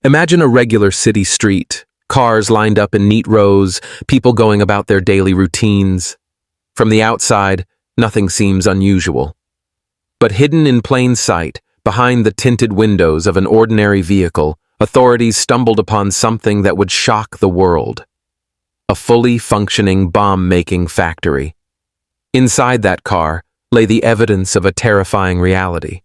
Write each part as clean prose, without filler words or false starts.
Imagine a regular city street, cars lined up in neat rows, people going about their daily routines. From the outside, nothing seems unusual. But hidden in plain sight, behind the tinted windows of an ordinary vehicle, authorities stumbled upon something that would shock the world. A fully functioning bomb-making factory. Inside that car lay the evidence of a terrifying reality.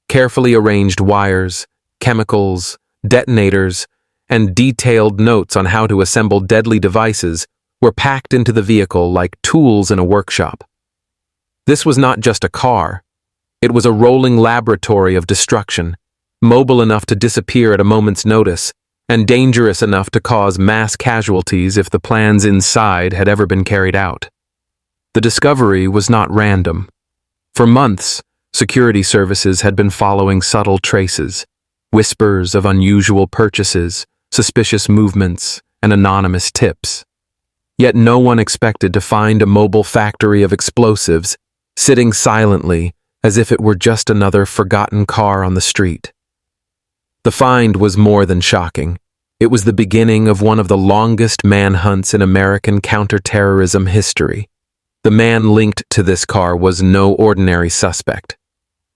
Carefully arranged wires, chemicals, detonators, and detailed notes on how to assemble deadly devices were packed into the vehicle like tools in a workshop. This was not just a car. It was a rolling laboratory of destruction, mobile enough to disappear at a moment's notice, and dangerous enough to cause mass casualties if the plans inside had ever been carried out. The discovery was not random. For months, security services had been following subtle traces, whispers of unusual purchases, suspicious movements, and anonymous tips. Yet no one expected to find a mobile factory of explosives sitting silently as if it were just another forgotten car on the street. The find was more than shocking. It was the beginning of one of the longest manhunts in American counter-terrorism history. The man linked to this car was no ordinary suspect.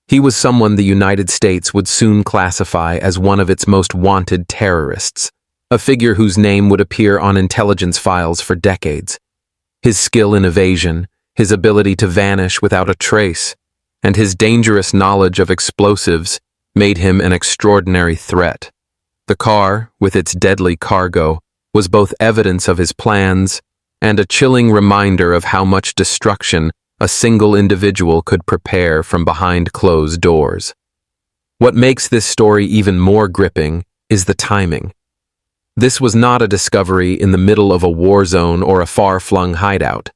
He was someone the United States would soon classify as one of its most wanted terrorists, a figure whose name would appear on intelligence files for decades. His skill in evasion, his ability to vanish without a trace, and his dangerous knowledge of explosives made him an extraordinary threat. The car, with its deadly cargo, was both evidence of his plans and a chilling reminder of how much destruction a single individual could prepare from behind closed doors. What makes this story even more gripping is the timing. This was not a discovery in the middle of a war zone or a far-flung hideout.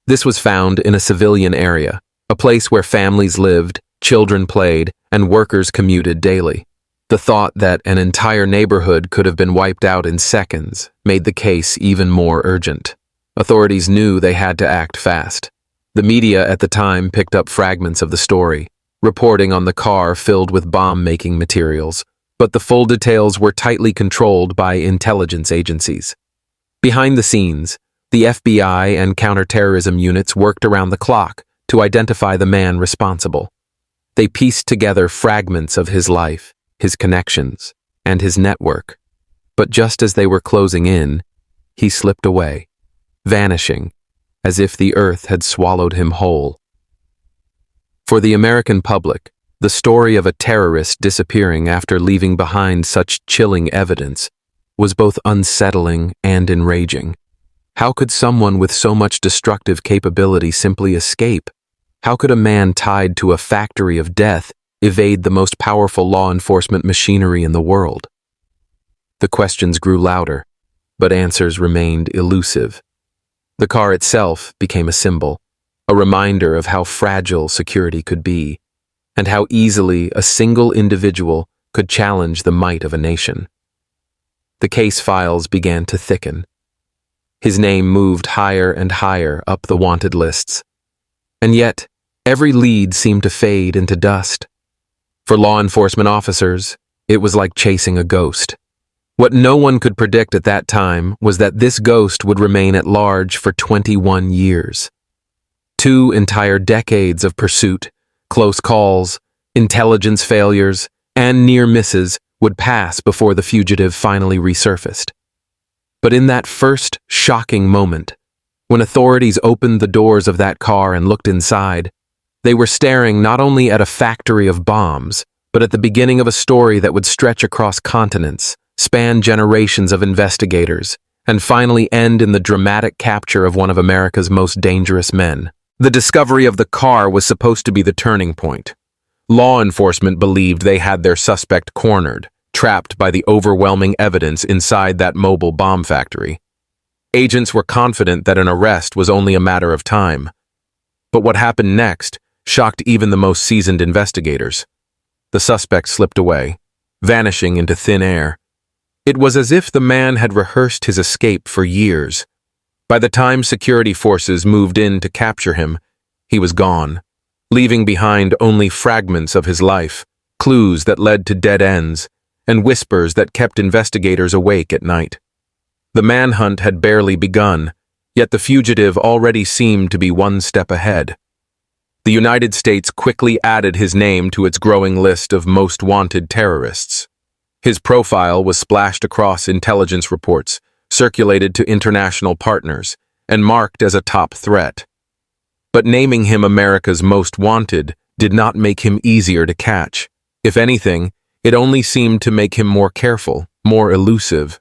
This was found in a civilian area, a place where families lived, children played, and workers commuted daily. The thought that an entire neighborhood could have been wiped out in seconds made the case even more urgent. Authorities knew they had to act fast. The media at the time picked up fragments of the story, reporting on the car filled with bomb-making materials, but the full details were tightly controlled by intelligence agencies. Behind the scenes, the FBI and counter-terrorism units worked around the clock to identify the man responsible. They pieced together fragments of his life, his connections, and his network. But just as they were closing in, he slipped away, vanishing, as if the earth had swallowed him whole. For the American public, the story of a terrorist disappearing after leaving behind such chilling evidence was both unsettling and enraging. How could someone with so much destructive capability simply escape? How could a man tied to a factory of death evade the most powerful law enforcement machinery in the world? The questions grew louder, but answers remained elusive. The car itself became a symbol, a reminder of how fragile security could be, and how easily a single individual could challenge the might of a nation. The case files began to thicken. His name moved higher and higher up the wanted lists. And yet, every lead seemed to fade into dust. For law enforcement officers, it was like chasing a ghost. What no one could predict at that time was that this ghost would remain at large for 21 years. 2 entire decades of pursuit, close calls, intelligence failures, and near misses would pass before the fugitive finally resurfaced. But in that first shocking moment, when authorities opened the doors of that car and looked inside, they were staring not only at a factory of bombs, but at the beginning of a story that would stretch across continents, span generations of investigators, and finally end in the dramatic capture of one of America's most dangerous men. The discovery of the car was supposed to be the turning point. Law enforcement believed they had their suspect cornered, trapped by the overwhelming evidence inside that mobile bomb factory. Agents were confident that an arrest was only a matter of time. But what happened next shocked even the most seasoned investigators. The suspect slipped away, vanishing into thin air. It was as if the man had rehearsed his escape for years. By the time security forces moved in to capture him, he was gone, leaving behind only fragments of his life, clues that led to dead ends, and whispers that kept investigators awake at night. The manhunt had barely begun, yet the fugitive already seemed to be one step ahead. The United States quickly added his name to its growing list of most wanted terrorists. His profile was splashed across intelligence reports, circulated to international partners, and marked as a top threat. But naming him America's most wanted did not make him easier to catch. If anything, it only seemed to make him more careful, more elusive.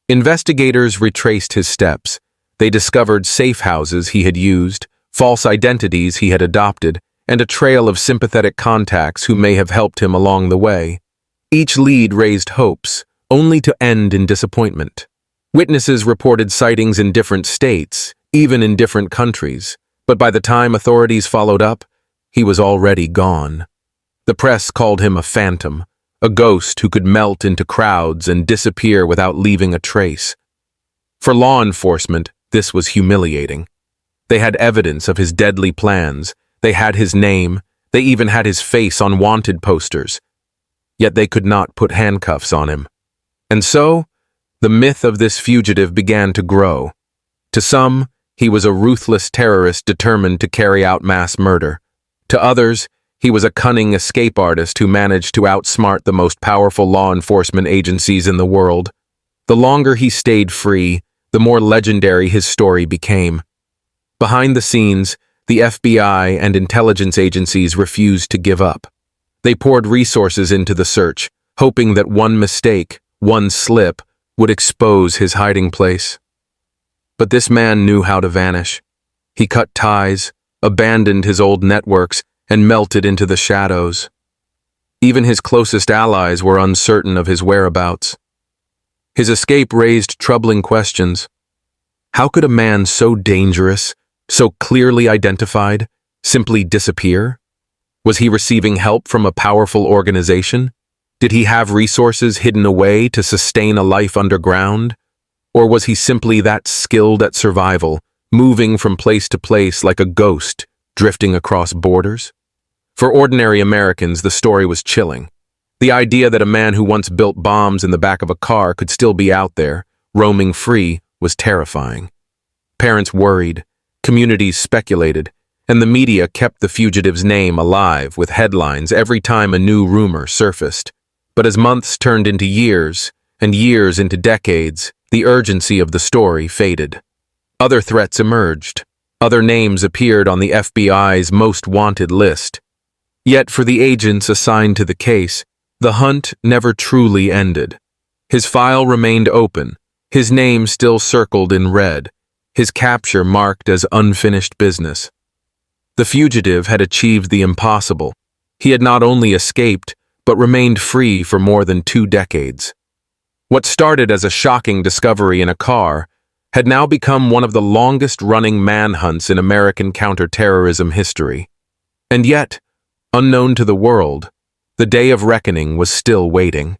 Investigators retraced his steps. They discovered safe houses he had used, false identities he had adopted, and a trail of sympathetic contacts who may have helped him along the way. Each lead raised hopes, only to end in disappointment. Witnesses reported sightings in different states, even in different countries, but by the time authorities followed up, he was already gone. The press called him a phantom, a ghost who could melt into crowds and disappear without leaving a trace. For law enforcement, this was humiliating. They had evidence of his deadly plans, they had his name, they even had his face on wanted posters. Yet they could not put handcuffs on him. And so, the myth of this fugitive began to grow. To some, he was a ruthless terrorist determined to carry out mass murder. To others, he was a cunning escape artist who managed to outsmart the most powerful law enforcement agencies in the world. The longer he stayed free, the more legendary his story became. Behind the scenes, the FBI and intelligence agencies refused to give up. They poured resources into the search, hoping that one mistake, one slip, would expose his hiding place. But this man knew how to vanish. He cut ties, abandoned his old networks, and melted into the shadows. Even his closest allies were uncertain of his whereabouts. His escape raised troubling questions. How could a man so dangerous, so clearly identified, simply disappear? Was he receiving help from a powerful organization? Did he have resources hidden away to sustain a life underground? Or was he simply that skilled at survival, moving from place to place like a ghost, drifting across borders? For ordinary Americans, the story was chilling. The idea that a man who once built bombs in the back of a car could still be out there, roaming free, was terrifying. Parents worried, communities speculated, and the media kept the fugitive's name alive with headlines every time a new rumor surfaced. But as months turned into years, and years into decades, the urgency of the story faded. Other threats emerged. Other names appeared on the FBI's most wanted list. Yet for the agents assigned to the case, the hunt never truly ended. His file remained open, his name still circled in red, his capture marked as unfinished business. The fugitive had achieved the impossible. He had not only escaped, but remained free for more than 2 decades. What started as a shocking discovery in a car had now become one of the longest-running manhunts in American counter-terrorism history. And yet, unknown to the world, the day of reckoning was still waiting.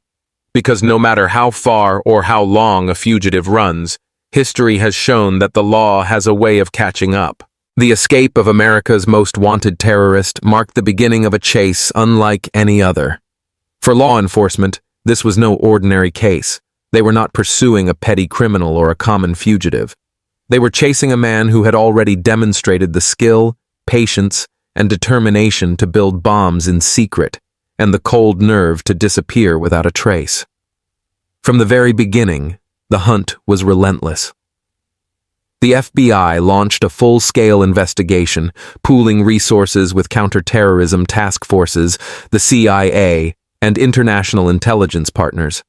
Because no matter how far or how long a fugitive runs, history has shown that the law has a way of catching up. The escape of America's most wanted terrorist marked the beginning of a chase unlike any other. For law enforcement, this was no ordinary case. They were not pursuing a petty criminal or a common fugitive. They were chasing a man who had already demonstrated the skill, patience, and determination to build bombs in secret, and the cold nerve to disappear without a trace. From the very beginning, the hunt was relentless. The FBI launched a full-scale investigation, pooling resources with counter-terrorism task forces, the CIA, and international intelligence partners.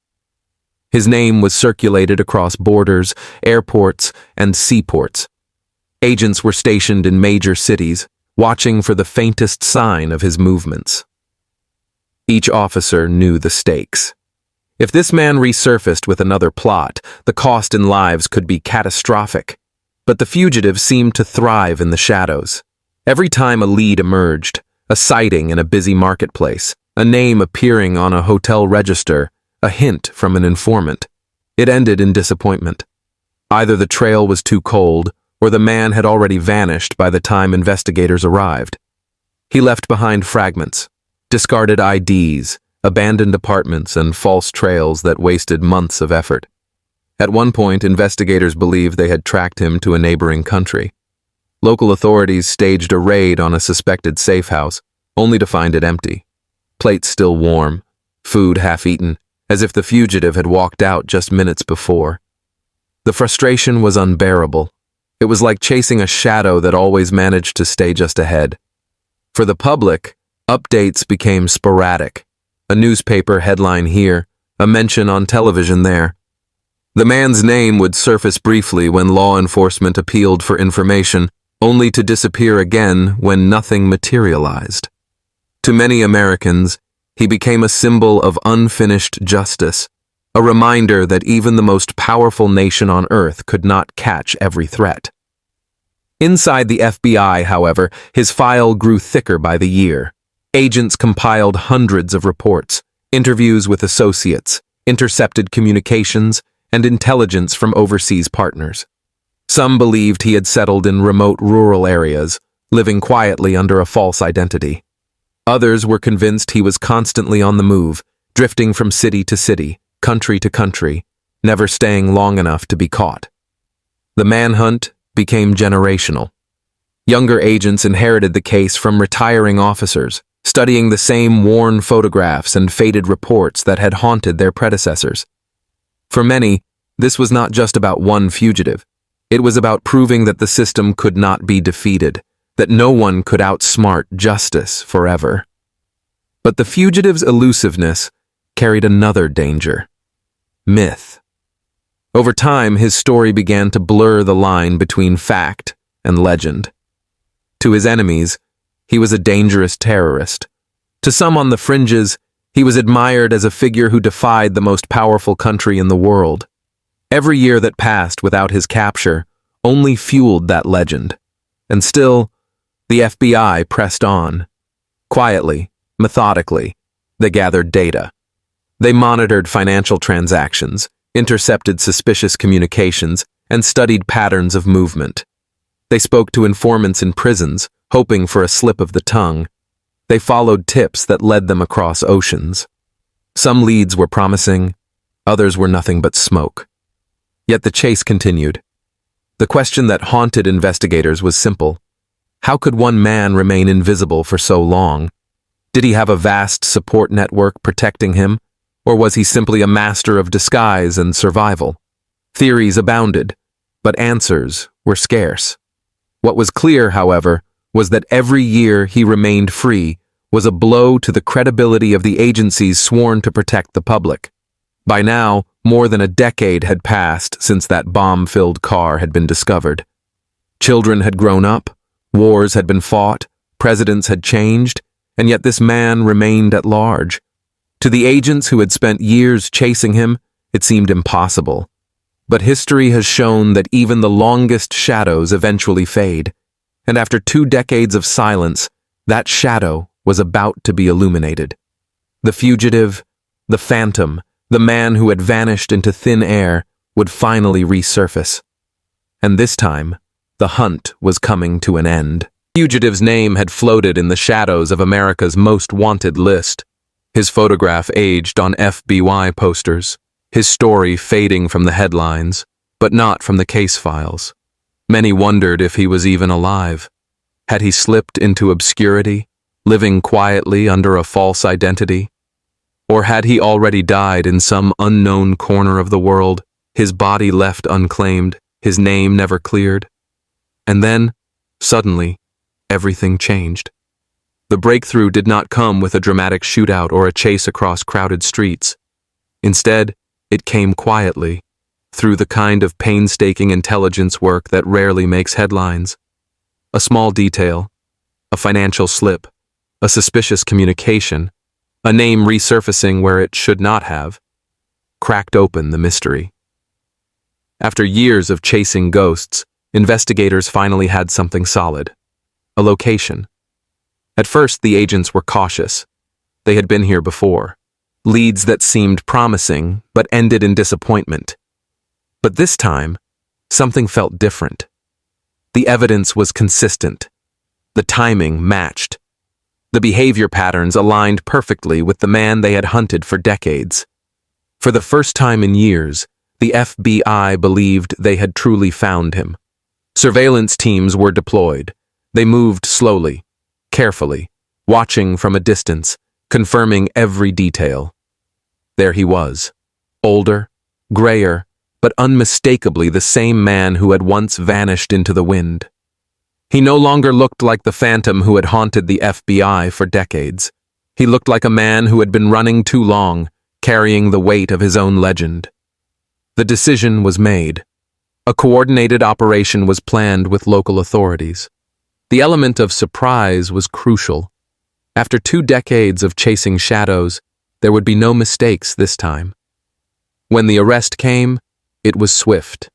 His name was circulated across borders, airports, and seaports. Agents were stationed in major cities, watching for the faintest sign of his movements. Each officer knew the stakes. If this man resurfaced with another plot, the cost in lives could be catastrophic. But the fugitive seemed to thrive in the shadows. Every time a lead emerged, a sighting in a busy marketplace, a name appearing on a hotel register, a hint from an informant, it ended in disappointment. Either the trail was too cold, or the man had already vanished by the time investigators arrived. He left behind fragments, discarded IDs, abandoned apartments, and false trails that wasted months of effort. At one point, investigators believed they had tracked him to a neighboring country. Local authorities staged a raid on a suspected safe house, only to find it empty. Plates still warm, food half-eaten, as if the fugitive had walked out just minutes before. The frustration was unbearable. It was like chasing a shadow that always managed to stay just ahead. For the public, updates became sporadic. A newspaper headline here, a mention on television there. The man's name would surface briefly when law enforcement appealed for information, only to disappear again when nothing materialized. To many Americans, he became a symbol of unfinished justice, a reminder that even the most powerful nation on earth could not catch every threat. Inside the FBI, however, his file grew thicker by the year. Agents compiled hundreds of reports, interviews with associates, intercepted communications, and intelligence from overseas partners. Some believed he had settled in remote rural areas, living quietly under a false identity. Others were convinced he was constantly on the move, drifting from city to city, country to country, never staying long enough to be caught. The manhunt became generational. Younger agents inherited the case from retiring officers, studying the same worn photographs and faded reports that had haunted their predecessors. For many, this was not just about one fugitive. It was about proving that the system could not be defeated, that no one could outsmart justice forever. But the fugitive's elusiveness carried another danger: myth. Over time, his story began to blur the line between fact and legend. To his enemies, he was a dangerous terrorist. To some on the fringes, he was admired as a figure who defied the most powerful country in the world. Every year that passed without his capture only fueled that legend. And still, the FBI pressed on. Quietly, methodically, they gathered data. They monitored financial transactions, intercepted suspicious communications, and studied patterns of movement. They spoke to informants in prisons, hoping for a slip of the tongue. They followed tips that led them across oceans. Some leads were promising, others were nothing but smoke. Yet the chase continued. The question that haunted investigators was simple. How could one man remain invisible for so long? Did he have a vast support network protecting him, or was he simply a master of disguise and survival? Theories abounded, but answers were scarce. What was clear, however, was that every year he remained free was a blow to the credibility of the agencies sworn to protect the public. By now, more than a decade had passed since that bomb-filled car had been discovered. Children had grown up, wars had been fought, presidents had changed, and yet this man remained at large. To the agents who had spent years chasing him, it seemed impossible. But history has shown that even the longest shadows eventually fade, and after 2 decades of silence, that shadow was about to be illuminated. The fugitive, the phantom, the man who had vanished into thin air, would finally resurface. And this time, the hunt was coming to an end. The fugitive's name had floated in the shadows of America's most wanted list. His photograph aged on FBI posters, his story fading from the headlines, but not from the case files. Many wondered if he was even alive. Had he slipped into obscurity, living quietly under a false identity? Or had he already died in some unknown corner of the world, his body left unclaimed, his name never cleared? And then, suddenly, everything changed. The breakthrough did not come with a dramatic shootout or a chase across crowded streets. Instead, it came quietly, through the kind of painstaking intelligence work that rarely makes headlines. A small detail, a financial slip, a suspicious communication, a name resurfacing where it should not have, cracked open the mystery. After years of chasing ghosts, investigators finally had something solid: a location. At first, the agents were cautious. They had been here before. Leads that seemed promising, but ended in disappointment. But this time, something felt different. The evidence was consistent. The timing matched. The behavior patterns aligned perfectly with the man they had hunted for decades. For the first time in years, the FBI believed they had truly found him. Surveillance teams were deployed. They moved slowly, carefully, watching from a distance, confirming every detail. There he was, older, grayer, but unmistakably the same man who had once vanished into the wind. He no longer looked like the phantom who had haunted the FBI for decades. He looked like a man who had been running too long, carrying the weight of his own legend. The decision was made. A coordinated operation was planned with local authorities. The element of surprise was crucial. After 2 decades of chasing shadows, there would be no mistakes this time. When the arrest came, it was swift.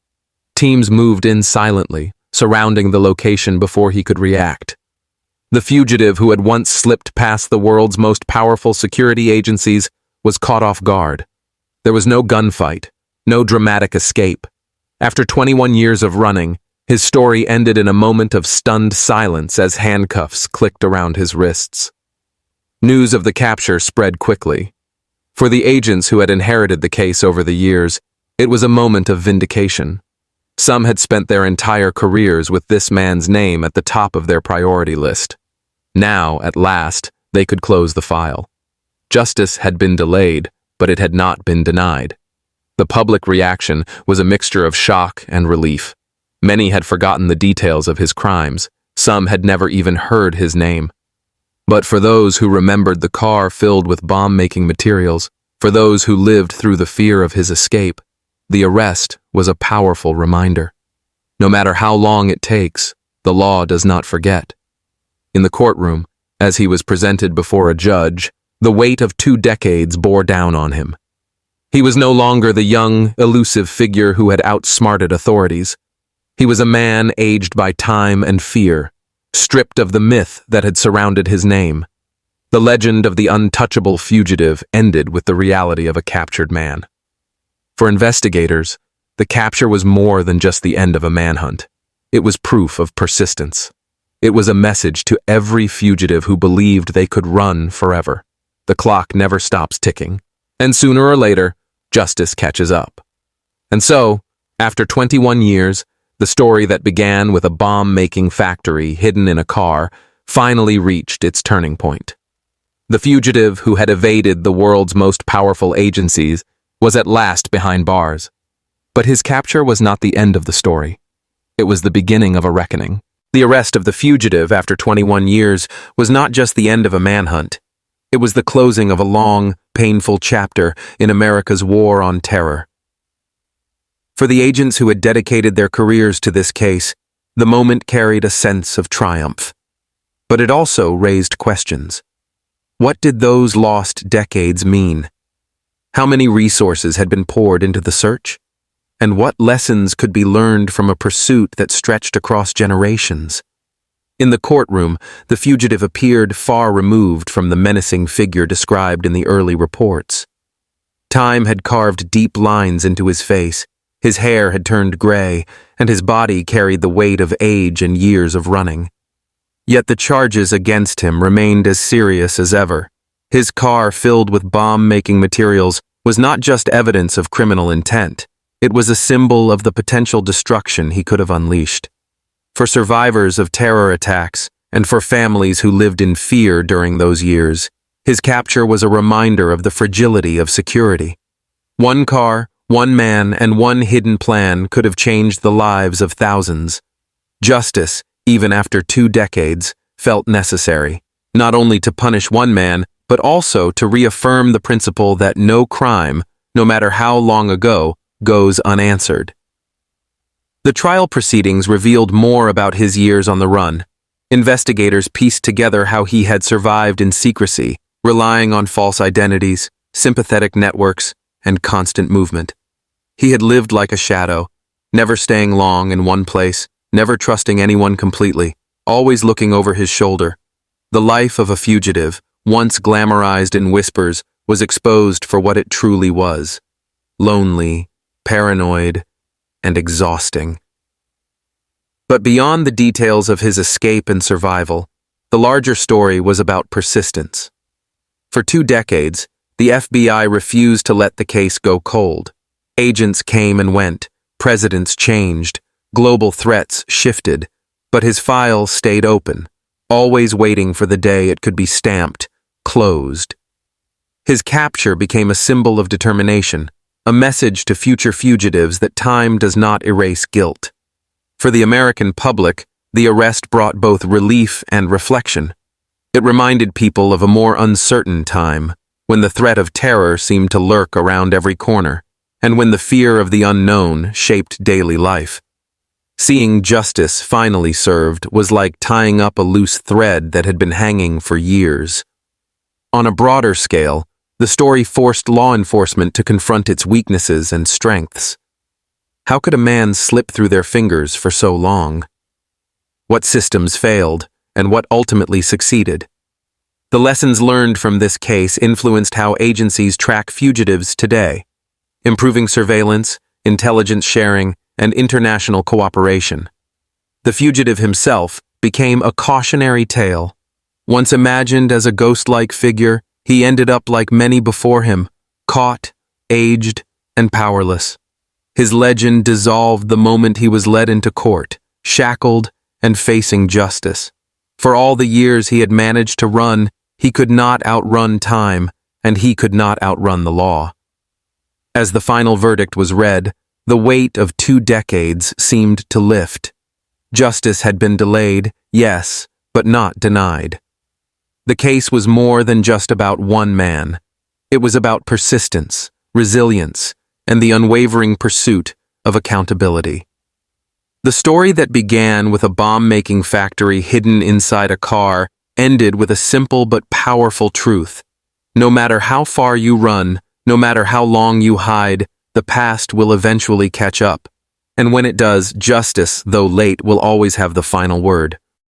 Teams moved in silently, surrounding the location before he could react. The fugitive who had once slipped past the world's most powerful security agencies was caught off guard. There was no gunfight, no dramatic escape. After 21 years of running, his story ended in a moment of stunned silence as handcuffs clicked around his wrists. News of the capture spread quickly. For the agents who had inherited the case over the years, it was a moment of vindication. Some had spent their entire careers with this man's name at the top of their priority list. Now, at last, they could close the file. Justice had been delayed, but it had not been denied. The public reaction was a mixture of shock and relief. Many had forgotten the details of his crimes. Some had never even heard his name. But for those who remembered the car filled with bomb-making materials, for those who lived through the fear of his escape, the arrest was a powerful reminder. No matter how long it takes, the law does not forget. In the courtroom, as he was presented before a judge, the weight of 2 decades bore down on him. He was no longer the young, elusive figure who had outsmarted authorities. He was a man aged by time and fear, stripped of the myth that had surrounded his name. The legend of the untouchable fugitive ended with the reality of a captured man. For investigators, the capture was more than just the end of a manhunt. It was proof of persistence. It was a message to every fugitive who believed they could run forever. The clock never stops ticking, and sooner or later, justice catches up. And so, after 21 years, the story that began with a bomb-making factory hidden in a car finally reached its turning point. The fugitive who had evaded the world's most powerful agencies was at last behind bars. But his capture was not the end of the story. It was the beginning of a reckoning. The arrest of the fugitive after 21 years was not just the end of a manhunt. It was the closing of a long, painful chapter in America's war on terror. For the agents who had dedicated their careers to this case, the moment carried a sense of triumph. But it also raised questions. What did those lost decades mean? How many resources had been poured into the search? And what lessons could be learned from a pursuit that stretched across generations? In the courtroom, the fugitive appeared far removed from the menacing figure described in the early reports. Time had carved deep lines into his face, his hair had turned gray, and his body carried the weight of age and years of running. Yet the charges against him remained as serious as ever. His car filled with bomb-making materials was not just evidence of criminal intent. It was a symbol of the potential destruction he could have unleashed. For survivors of terror attacks, and for families who lived in fear during those years, his capture was a reminder of the fragility of security. One car, one man, and one hidden plan could have changed the lives of thousands. Justice, even after 2 decades, felt necessary, not only to punish one man, but also to reaffirm the principle that no crime, no matter how long ago, goes unanswered. The trial proceedings revealed more about his years on the run. Investigators pieced together how he had survived in secrecy, relying on false identities, sympathetic networks, and constant movement. He had lived like a shadow, never staying long in one place, never trusting anyone completely, always looking over his shoulder. The life of a fugitive, once glamorized in whispers, was exposed for what it truly was: lonely, paranoid, and exhausting. But beyond the details of his escape and survival, The larger story was about persistence. For 2 decades, the FBI refused to let the case go cold. Agents came and went, presidents changed, global threats shifted, but his file stayed open, always waiting for the day it could be stamped, closed. His capture became a symbol of determination, a message to future fugitives that time does not erase guilt. For the American public, the arrest brought both relief and reflection. It reminded people of a more uncertain time, when the threat of terror seemed to lurk around every corner, and when the fear of the unknown shaped daily life. Seeing justice finally served was like tying up a loose thread that had been hanging for years. On a broader scale, the story forced law enforcement to confront its weaknesses and strengths. How could a man slip through their fingers for so long? What systems failed, and what ultimately succeeded? The lessons learned from this case influenced how agencies track fugitives today, improving surveillance, intelligence sharing, and international cooperation. The fugitive himself became a cautionary tale. Once imagined as a ghost-like figure, he ended up like many before him, caught, aged, and powerless. His legend dissolved the moment he was led into court, shackled, and facing justice. For all the years he had managed to run, he could not outrun time, and he could not outrun the law. As the final verdict was read, the weight of 2 decades seemed to lift. Justice had been delayed, yes, but not denied. The case was more than just about one man. It was about persistence, resilience, and the unwavering pursuit of accountability. The story that began with a bomb-making factory hidden inside a car ended with a simple but powerful truth. No matter how far you run, no matter how long you hide, the past will eventually catch up. And when it does, justice, though late, will always have the final word.